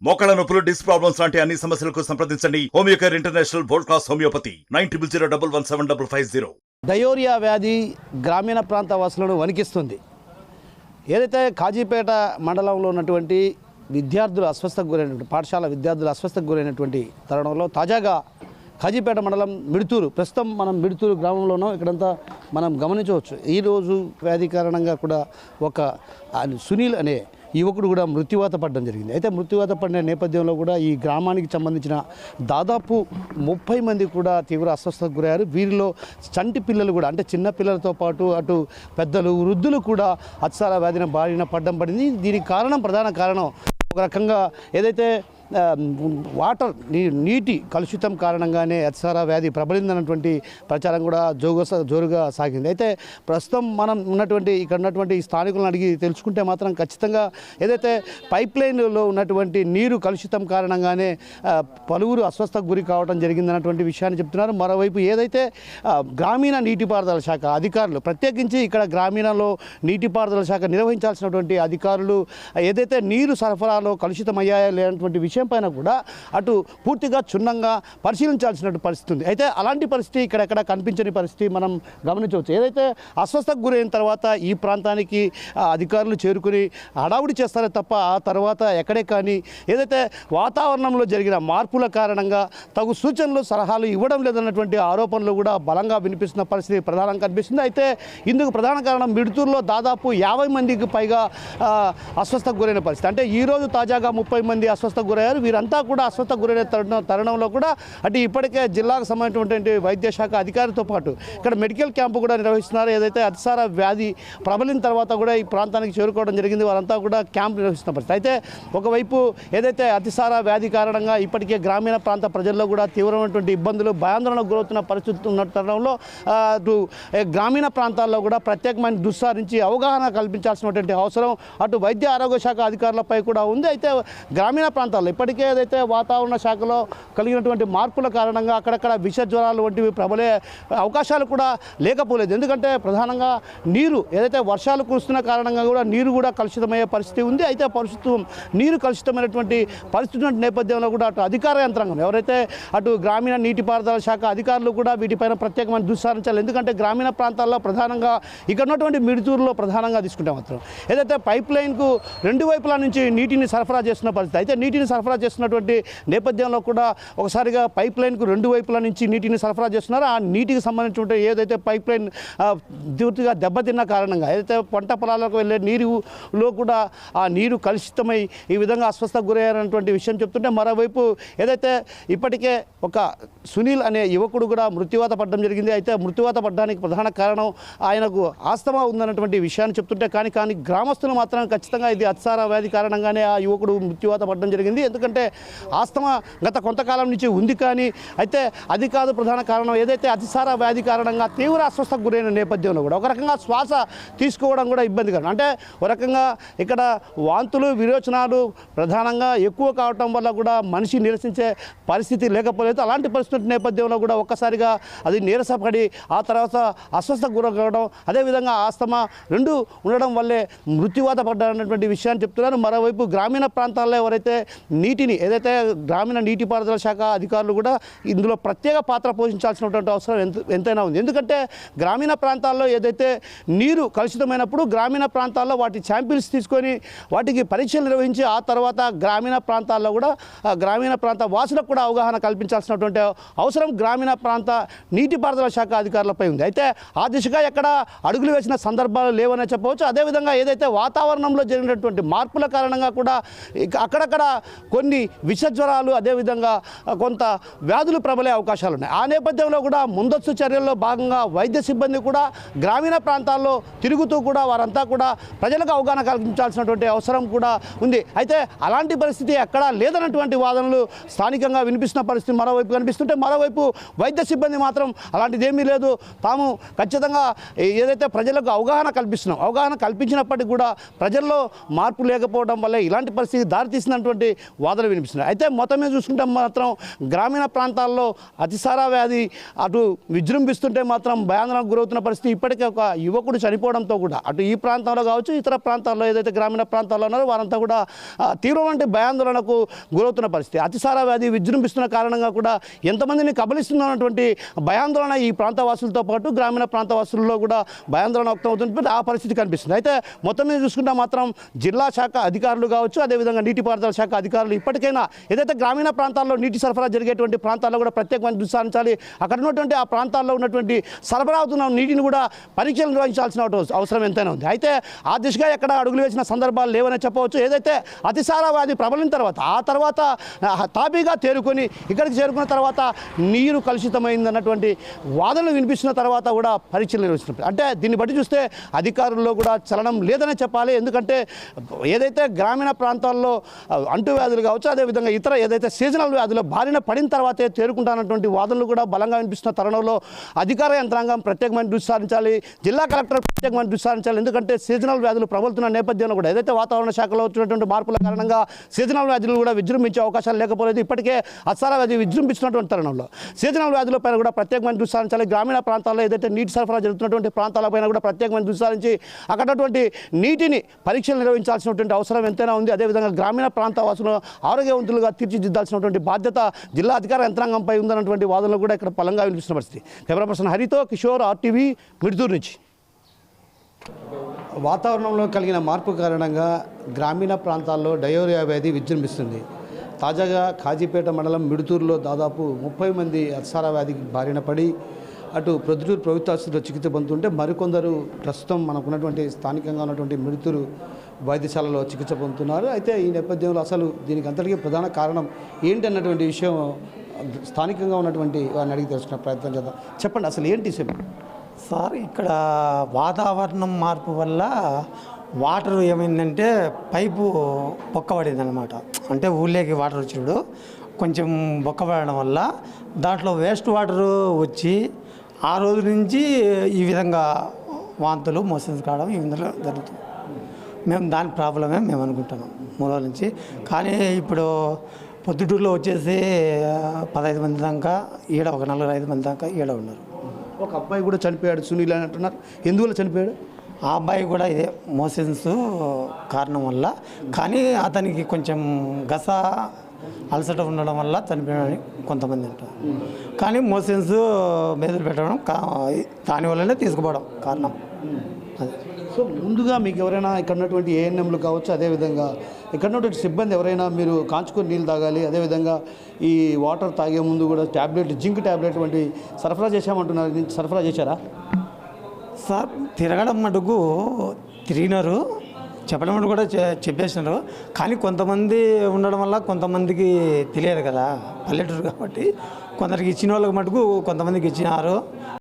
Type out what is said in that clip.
మోకాళ్ళ నొప్పులు, disc problems లాంటి అన్ని సమస్యలకు సంప్రదించండి Homeocare international world class homeopathy 9001171550. Diarrhoea వ్యాధి గ్రామీణ ప్రాంత వాసులను వణికిస్తుంది. ఏదైతే కాజీపేట మండలంలో ఉన్నటువంటి విద్యార్థులు అస్వస్థకు గురైనటువంటి పాఠశాల విద్యార్థులు అస్వస్థకు గురైనటువంటి తరుణంలో తాజాగా కాజీపేట మండలం మిడుతూరు, ప్రస్తుతం మనం మిడుతూరు గ్రామంలోనూ ఇక్కడంతా మనం గమనించవచ్చు. ఈరోజు వ్యాధి కారణంగా కూడా ఒక సునీల్ అనే యువకుడు కూడా మృత్యువాత పడడం జరిగింది. అయితే మృత్యువాత పడిన నేపథ్యంలో కూడా ఈ గ్రామానికి సంబంధించిన దాదాపు 30 మంది కూడా తీవ్ర అస్వస్థతకు గురయ్యారు. వీరిలో చంటి పిల్లలు కూడా, అంటే చిన్న పిల్లలతో పాటు అటు పెద్దలు, వృద్ధులు కూడా అత్సార వ్యాధిన బారిన పడింది. దీనికి ప్రధాన కారణం ఒక రకంగా ఏదైతే నీటి కలుషితం కారణంగానే అత్సార వ్యాధి ప్రబలిందన్నటువంటి ప్రచారం కూడా జోరుగా సాగింది. అయితే ప్రస్తుతం మనం ఇక్కడ ఉన్నటువంటి స్థానికులను అడిగి తెలుసుకుంటే మాత్రం ఖచ్చితంగా ఏదైతే పైప్ లైన్లో ఉన్నటువంటి నీరు కలుషితం కారణంగానే పలువురు అస్వస్థకు గురి కావడం జరిగిందన్నటువంటి విషయాన్ని చెప్తున్నారు. మరోవైపు ఏదైతే గ్రామీణ నీటిపారుదల శాఖ అధికారులు, ప్రత్యేకించి ఇక్కడ గ్రామీణలో నీటిపారుదల శాఖ నిర్వహించాల్సినటువంటి అధికారులు ఏదైతే నీరు సరఫరాలో కలుషితమయ్యాయో లేనటువంటి విషయం పైన కూడా అటు పూర్తిగా క్షుణ్ణంగా పరిశీలించాల్సిన పరిస్థితి ఉంది. అయితే అలాంటి పరిస్థితి ఇక్కడెక్కడ కనిపించని పరిస్థితి మనం గమనించవచ్చు. ఏదైతే అస్వస్థకు గురైన తర్వాత ఈ ప్రాంతానికి అధికారులు చేరుకుని హడావుడి చేస్తారే తప్ప ఆ తర్వాత ఎక్కడే కానీ ఏదైతే వాతావరణంలో జరిగిన మార్పుల కారణంగా తగు సూచనలు, సలహాలు ఇవ్వడం లేదన్నటువంటి ఆరోపణలు కూడా బలంగా వినిపిస్తున్న పరిస్థితి ప్రధానంగా కనిపిస్తుంది. అయితే ఇందుకు ప్రధాన కారణం మిడుతూరులో దాదాపు 50 మందికి పైగా అస్వస్థకు గురైన పరిస్థితి. అంటే ఈరోజు తాజాగా 30 మంది అస్వస్థకు గురయ్యారు. వీరంతా కూడా అస్వస్థకు గురైన తరుణంలో కూడా అటు ఇప్పటికే జిల్లాకు సంబంధించినటువంటి వైద్య శాఖ అధికారితో పాటు ఇక్కడ మెడికల్ క్యాంపు కూడా నిర్వహిస్తున్నారు. ఏదైతే అతిసార వ్యాధి ప్రబలిన తర్వాత కూడా ఈ ప్రాంతానికి చేరుకోవడం జరిగింది. వారంతా కూడా క్యాంప్ నిర్వహిస్తున్న పరిస్థితి. అయితే ఒకవైపు ఏదైతే అతిసార వ్యాధి కారణంగా ఇప్పటికే గ్రామీణ ప్రాంత ప్రజల్లో కూడా తీవ్రమైనటువంటి ఇబ్బందులు, భయాందోళనకు గురవుతున్న పరిస్థితి ఉన్న తరుణంలో అటు గ్రామీణ ప్రాంతాల్లో కూడా ప్రత్యేకమైన దృష్టి అవగాహన కల్పించాల్సినటువంటి అవసరం అటు వైద్య ఆరోగ్య శాఖ అధికారులపై కూడా ఉంది. అయితే గ్రామీణ ప్రాంతాల్లో ఇప్పటికే ఏదైతే వాతావరణ శాఖలో కలిగినటువంటి మార్పుల కారణంగా అక్కడక్కడ విష జ్వరాలు వంటివి ప్రబలే అవకాశాలు కూడా లేకపోలేదు. ఎందుకంటే ప్రధానంగా నీరు ఏదైతే వర్షాలు కురుస్తున్న కారణంగా కూడా నీరు కూడా కలుషితమయ్యే పరిస్థితి ఉంది. అయితే నీరు కలుషితమైనటువంటి పరిస్థితి నేపథ్యంలో కూడా అటు అధికార యంత్రాంగం ఎవరైతే అటు గ్రామీణ నీటిపారుదల శాఖ అధికారులు కూడా వీటిపైన ప్రత్యేకమైన దృష్టి సారించాలి. ఎందుకంటే గ్రామీణ ప్రాంతాల్లో ప్రధానంగా ఇక్కడ ఉన్నటువంటి మిడుతూరులో ప్రధానంగా తీసుకుంటే మాత్రం ఏదైతే పైప్ లైన్కు 2 వైపుల నుంచి నీటిని సరఫరా చేస్తున్న పరిస్థితి. అయితే నీటిని సరఫరా చేస్తున్నటువంటి నేపథ్యంలో కూడా ఒకసారిగా పైప్ లైన్కు 2 వైపుల నుంచి నీటిని సరఫరా చేస్తున్నారు. ఆ నీటికి సంబంధించిన ఏదైతే పైప్ లైన్ పూర్తిగా దెబ్బతిన్న కారణంగా ఏదైతే పంట పొలాలకు వెళ్ళే నీరులో కూడా ఆ నీరు కలుషితమై ఈ విధంగా అస్వస్థకు గురయ్యారన్నటువంటి విషయం చెప్తుంటే, మరోవైపు ఏదైతే ఇప్పటికే ఒక సునీల్ అనే యువకుడు కూడా మృత్యువాత పడడం జరిగింది. అయితే మృత్యువాత పడడానికి ప్రధాన కారణం ఆయనకు ఆస్తమా ఉందన్నటువంటి విషయాన్ని చెప్తుంటే కానీ గ్రామస్తులు మాత్రం ఖచ్చితంగా ఇది అత్సార వ్యాధి కారణంగానే ఆ యువకుడు మృత్యువాత పడడం జరిగింది. ఎందుకంటే ఆస్తమా గత కొంతకాలం నుంచి ఉంది, కానీ అయితే అది కాదు ప్రధాన కారణం. ఏదైతే అతిసార వ్యాధి కారణంగా తీవ్ర అస్వస్థకు గురైన నేపథ్యంలో కూడా ఒక రకంగా శ్వాస తీసుకోవడం కూడా ఇబ్బందికరం. అంటే ఒక రకంగా ఇక్కడ వాంతులు, విరోచనాలు ప్రధానంగా ఎక్కువ కావటం వల్ల కూడా మనిషి నిరసించే పరిస్థితి లేకపోలేదు. అలాంటి పరిస్థితి నేపథ్యంలో కూడా ఒక్కసారిగా అది నీరసపడి ఆ తర్వాత అస్వస్థకు గురవడం, అదేవిధంగా ఆస్తమా 2 ఉండడం వల్లే మృత్యువాత పడ్డారన్నటువంటి విషయాన్ని చెప్తున్నారు. మరోవైపు గ్రామీణ ప్రాంతాల్లో ఎవరైతే నీటిని ఏదైతే గ్రామీణ నీటిపారుదల శాఖ అధికారులు కూడా ఇందులో ప్రత్యేక పాత్ర పోషించాల్సినటువంటి అవసరం ఎంతైనా ఉంది. ఎందుకంటే గ్రామీణ ప్రాంతాల్లో ఏదైతే నీరు కలుషితమైనప్పుడు గ్రామీణ ప్రాంతాల్లో వాటి శాంపిల్స్ తీసుకొని వాటికి పరీక్షలు నిర్వహించి ఆ తర్వాత గ్రామీణ ప్రాంతాల్లో కూడా గ్రామీణ ప్రాంత వాసులకు కూడా అవగాహన కల్పించాల్సినటువంటి అవసరం గ్రామీణ ప్రాంత నీటిపారుదల శాఖ అధికారులపై ఉంది. అయితే ఆ దిశగా ఎక్కడ అడుగులు వేసిన సందర్భాలు లేవనే చెప్పవచ్చు. అదేవిధంగా ఏదైతే వాతావరణంలో జరిగినటువంటి మార్పుల కారణంగా కూడా అక్కడక్కడ కొన్ని విష జ్వరాలు, అదేవిధంగా కొంత వ్యాధులు ప్రబలే అవకాశాలు ఉన్నాయి. ఆ నేపథ్యంలో కూడా ముందస్తు చర్యల్లో భాగంగా వైద్య సిబ్బంది కూడా గ్రామీణ ప్రాంతాల్లో తిరుగుతూ కూడా వారంతా కూడా ప్రజలకు అవగాహన కల్పించాల్సినటువంటి అవసరం కూడా ఉంది. అయితే అలాంటి పరిస్థితి ఎక్కడా లేదన్నటువంటి వాదనలు స్థానికంగా వినిపిస్తున్న పరిస్థితి మరోవైపు కనిపిస్తుంటే, మరోవైపు వైద్య సిబ్బంది మాత్రం అలాంటిది ఏమీ లేదు, తాము ఖచ్చితంగా ఏదైతే ప్రజలకు అవగాహన కల్పిస్తున్నాం, అవగాహన కల్పించినప్పటికీ కూడా ప్రజల్లో మార్పు లేకపోవడం వల్ల ఇలాంటి పరిస్థితి దారితీసినటువంటి వాదనలు వినిపిస్తున్నాయి. అయితే మొత్తం మీద చూసుకుంటే మాత్రం గ్రామీణ ప్రాంతాల్లో అతిసార వ్యాధి అటు విజృంభిస్తుంటే మాత్రం భయాందోళనకు గురవుతున్న పరిస్థితి. ఇప్పటికే ఒక యువకుడు చనిపోవడంతో కూడా అటు ఈ ప్రాంతంలో కావచ్చు ఇతర ప్రాంతాల్లో ఏదైతే గ్రామీణ ప్రాంతాల్లో ఉన్నారో వారంతా కూడా తీవ్రమైన భయాందోళనకు గురవుతున్న పరిస్థితి. అతిసార వ్యాధి విజృంభిస్తున్న కారణంగా కూడా ఎంతమందిని కబలిస్తున్నటువంటి భయాందోళన ఈ ప్రాంతవాసులతో పాటు గ్రామీణ ప్రాంతవాసుల్లో కూడా భయాందోళన వ్యక్తం అవుతుంది. ఆ పరిస్థితి కనిపిస్తుంది. అయితే మొత్తం మీద చూసుకుంటే మాత్రం జిల్లా శాఖ అధికారులు కావచ్చు, అదేవిధంగా నీటిపారుదల శాఖ అధికారులు ఇప్పటికైనా ఏదైతే గ్రామీణ ప్రాంతాల్లో నీటి సరఫరా జరిగేటువంటి ప్రాంతాల్లో కూడా ప్రత్యేకమైన దృష్టి సారించాలి. అక్కడ ఉన్నటువంటి ఆ ప్రాంతాల్లో ఉన్నటువంటి సరఫరా అవుతున్న నీటిని కూడా పరీక్షలు నిర్వహించాల్సిన అవసరం ఎంతైనా ఉంది. అయితే ఆ దిశగా ఎక్కడ అడుగులు వేసిన సందర్భాలు లేవనే చెప్పవచ్చు. ఏదైతే అతిసార వ్యాధి ప్రబలిన తర్వాత ఆ తర్వాత తాపీగా తేరుకొని ఇక్కడికి చేరుకున్న తర్వాత నీరు కలుషితమైందన్నటువంటి వాదనలు వినిపిస్తున్న తర్వాత కూడా పరీక్షలు నిర్వహిస్తున్నారు. అంటే దీన్ని బట్టి చూస్తే అధికారుల్లో కూడా చలనం లేదనే చెప్పాలి. ఎందుకంటే ఏదైతే గ్రామీణ ప్రాంతాల్లో అంటువ్యాధులు కావచ్చు, అదేవిధంగా ఇతర ఏదైతే సీజనల్ వ్యాధులు బారిన పడిన తర్వాతే తేరుకుంటానటువంటి వాదనలు కూడా బలంగా వినిపిస్తున్న తరుణంలో అధికార యంత్రాంగం ప్రత్యేకమైన దృష్టి సారించాలి. జిల్లా కలెక్టర్ ప్రత్యేకమైన దృష్టి సారించాలి. ఎందుకంటే సీజనల్ వ్యాధులు ప్రబలుతున్న నేపథ్యంలో కూడా ఏదైతే వాతావరణ శాఖలో వచ్చినటువంటి మార్పుల కారణంగా సీజనల్ వ్యాధులు కూడా విజృంభించే అవకాశాలు లేకపోలేదు. ఇప్పటికే అతిసార వ్యాధి విజృంభిస్తున్నటువంటి తరుణంలో సీజనల్ వ్యాధులపైన కూడా ప్రత్యేకమైన దృష్టి సారించాలి. గ్రామీణ ప్రాంతాల్లో ఏదైతే నీటి సరఫరా జరుగుతున్నటువంటి ప్రాంతాలపైన కూడా ప్రత్యేకమైన దృష్టి సారించి అక్కడటువంటి నీటిని పరీక్షలు నిర్వహించాల్సినటువంటి అవసరం ఎంతైనా ఉంది. అదేవిధంగా గ్రామీణ ప్రాంత వాసులు ఆరోగ్యవంతులుగా తీర్చిదిద్దాల్సినటువంటి బాధ్యత జిల్లా అధికార యంత్రాంగంపై ఉందన్నటువంటి వాదనలు కూడా ఇక్కడ బలంగా వినిపిస్తున్న పరిస్థితి. Camera person హరితో Kishore, RTV, Midthur నుంచి. వాతావరణంలో కలిగిన మార్పు కారణంగా గ్రామీణ ప్రాంతాల్లో డయోరియా వ్యాధి విజృంభిస్తుంది. తాజాగా కాజీపేట మండలం మిడుతూరులో దాదాపు 30 మంది అతిసార వ్యాధికి బారిన పడి అటు ప్రొద్దుటూరు ప్రభుత్వ ఆసుపత్రిలో చికిత్స పొందుతుంటే మరికొందరు ప్రస్తుతం మనకున్నటువంటి స్థానికంగా ఉన్నటువంటి మిడుతూరు వైద్యశాలలో చికిత్స పొందుతున్నారు. అయితే ఈ నేపథ్యంలో అసలు దీనికి అంతటికీ ప్రధాన కారణం ఏంటి అన్నటువంటి విషయం స్థానికంగా ఉన్నటువంటి వారిని అడిగి తెలుసుకునే ప్రయత్నం చేద్దాం. చెప్పండి, అసలు ఏంటి విషయం? సార్, ఇక్కడ వాతావరణం మార్పు వల్ల వాటర్ ఏమైందంటే పైపు బొక్కబడింది అనమాట. అంటే ఊళ్ళోకి వాటర్ వచ్చినప్పుడు కొంచెం బొక్కబడడం వల్ల దాంట్లో వేస్ట్ వాటర్ వచ్చి ఆ రోజు నుంచి ఈ విధంగా వాంతులు మోషన్స్ కావడం ఈ విధంగా జరుగుతుంది. మేము దాని ప్రాబ్లమే మేము అనుకుంటున్నాం మూల నుంచి. కానీ ఇప్పుడు పొద్దుటూరులో వచ్చేసి 15 మంది దాకా, ఈడ ఒక 4-5 మంది దాకా ఈడ ఉన్నారు. ఒక అబ్బాయి కూడా చనిపోయాడు, సునీల్ అని అంటున్నారు. ఎందువల్ల చనిపోయాడు? ఆ అబ్బాయి కూడా ఇదే మోషన్స్ కారణం వల్ల, కానీ అతనికి కొంచెం గస అలసట ఉండడం వల్ల చనిపోయాడని కొంతమంది అంటారు. కానీ మోషన్స్ మెదడు పెట్టడం దానివల్లనే తీసుకుపోవడం కారణం అది. సో ముందుగా మీకు ఎవరైనా ఇక్కడ ఉన్నటువంటి ANMలు కావచ్చు, అదేవిధంగా ఇక్కడ ఉన్నటువంటి సిబ్బంది ఎవరైనా మీరు కాంచుకొని నీళ్ళు తాగాలి, అదేవిధంగా ఈ వాటర్ తాగే ముందు కూడా ట్యాబ్లెట్, జింక్ ట్యాబ్లెట్ వంటి సరఫరా చేశామంటున్నారు. సరఫరా చేశారా? సార్, తిరగడం మటుకు తిరిగినారు, చెప్పడం మటుకు కూడా చెప్పేసినారు. కానీ కొంతమంది ఉండడం వల్ల కొంతమందికి తెలియదు కదా, పల్లెటూరు కాబట్టి కొందరికి ఇచ్చిన వాళ్ళకి మటుకు కొంతమందికి ఇచ్చినారు.